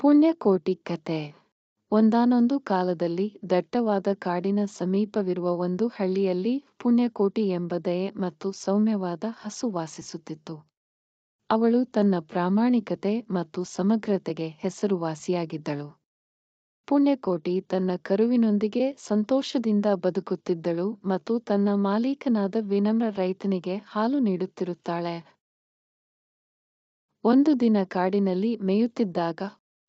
ಪುಣ್ಯಕೋಟಿ ಕತೆ. ಒಂದಾನೊಂದು ಕಾಲದಲ್ಲಿ ದಟ್ಟವಾದ ಕಾಡಿನ ಸಮೀಪವಿರುವ ಒಂದು ಹಳ್ಳಿಯಲ್ಲಿ ಪುಣ್ಯಕೋಟಿ ಎಂಬ ದಯೆ ಮತ್ತು ಸೌಮ್ಯವಾದ ಹಸು ವಾಸಿಸುತ್ತಿತ್ತು. ಅವಳು ತನ್ನ ಪ್ರಾಮಾಣಿಕತೆ ಮತ್ತು ಸಮಗ್ರತೆಗೆ ಹೆಸರುವಾಸಿಯಾಗಿದ್ದಳು. ಪುಣ್ಯಕೋಟಿ ತನ್ನ ಕರುವಿನೊಂದಿಗೆ ಸಂತೋಷದಿಂದ ಬದುಕುತ್ತಿದ್ದಳು ಮತ್ತು ತನ್ನ ಮಾಲೀಕನಾದ ವಿನಮ್ರ ರೈತನಿಗೆ ಹಾಲು ನೀಡುತ್ತಿರುತ್ತಾಳೆ. ಒಂದು ದಿನ ಕಾಡಿನಲ್ಲಿ ಮೇಯುತ್ತಿದ್ದಾಗ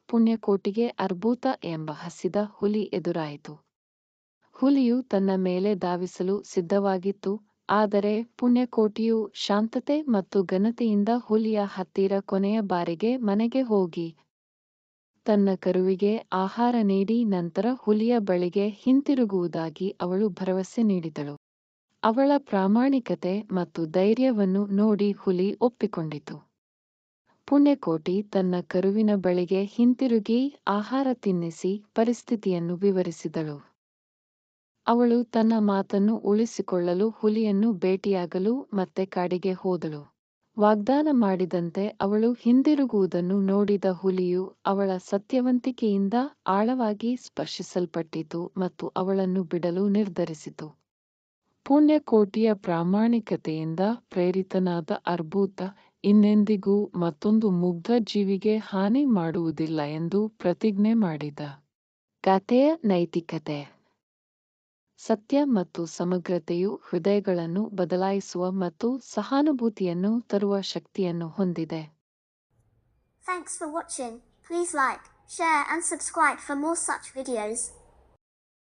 ಪುಣ್ಯಕೋಟಿಗೆ ಅರ್ಬೂತ ಎಂಬ ಹಸಿದ ಹುಲಿ ಎದುರಾಯಿತು. ಹುಲಿಯು ತನ್ನ ಮೇಲೆ ಧಾವಿಸಲು ಸಿದ್ಧವಾಗಿತ್ತು, ಆದರೆ ಪುಣ್ಯಕೋಟಿಯು ಶಾಂತತೆ ಮತ್ತು ಘನತೆಯಿಂದ ಹುಲಿಯ ಹತ್ತಿರ ಕೊನೆಯ ಬಾರಿಗೆ ಮನೆಗೆ ಹೋಗಿ ತನ್ನ ಕರುವಿಗೆ ಆಹಾರ ನೀಡಿ ನಂತರ ಹುಲಿಯ ಬಳಿಗೆ ಹಿಂತಿರುಗುವುದಾಗಿ ಅವಳು ಭರವಸೆ ನೀಡಿದಳು. ಅವಳ ಪ್ರಾಮಾಣಿಕತೆ ಮತ್ತು ಧೈರ್ಯವನ್ನು ನೋಡಿ ಹುಲಿ ಒಪ್ಪಿಕೊಂಡಿತು. ಪುಣ್ಯಕೋಟಿ ತನ್ನ ಕರುವಿನ ಬಳಿಗೆ ಹಿಂತಿರುಗಿ ಆಹಾರ ತಿನ್ನಿಸಿ ಪರಿಸ್ಥಿತಿಯನ್ನು ವಿವರಿಸಿದಳು. ಅವಳು ತನ್ನ ಮಾತನ್ನು ಉಳಿಸಿಕೊಳ್ಳಲು ಹುಲಿಯನ್ನು ಭೇಟಿಯಾಗಲು ಮತ್ತೆ ಕಾಡಿಗೆ ಹೋದಳು. ವಾಗ್ದಾನ ಮಾಡಿದಂತೆ ಅವಳು ಹಿಂದಿರುಗುವುದನ್ನು ನೋಡಿದ ಹುಲಿಯು ಅವಳ ಸತ್ಯವಂತಿಕೆಯಿಂದ ಆಳವಾಗಿ ಸ್ಪರ್ಶಿಸಲ್ಪಟ್ಟಿತು ಮತ್ತು ಅವಳನ್ನು ಬಿಡಲು ನಿರ್ಧರಿಸಿತು. ಪುಣ್ಯಕೋಟಿಯ ಪ್ರಾಮಾಣಿಕತೆಯಿಂದ ಪ್ರೇರಿತನಾದ ಅರ್ಬೂತ ಇನ್ನೆಂದಿಗೂ ಮತ್ತೊಂದು ಮುಗ್ಧ ಜೀವಿಗೆ ಹಾನಿ ಮಾಡುವುದಿಲ್ಲ ಎಂದು ಪ್ರತಿಜ್ಞೆ ಮಾಡಿದ. ಕಥೆಯ ನೈತಿಕತೆ. ಸತ್ಯ ಮತ್ತು ಸಮಗ್ರತೆಯು ಹೃದಯಗಳನ್ನು ಬದಲಾಯಿಸುವ ಮತ್ತು ಸಹಾನುಭೂತಿಯನ್ನು ತರುವ ಶಕ್ತಿಯನ್ನು ಹೊಂದಿದೆ. Thanks for watching. Please like, share and subscribe for more such videos.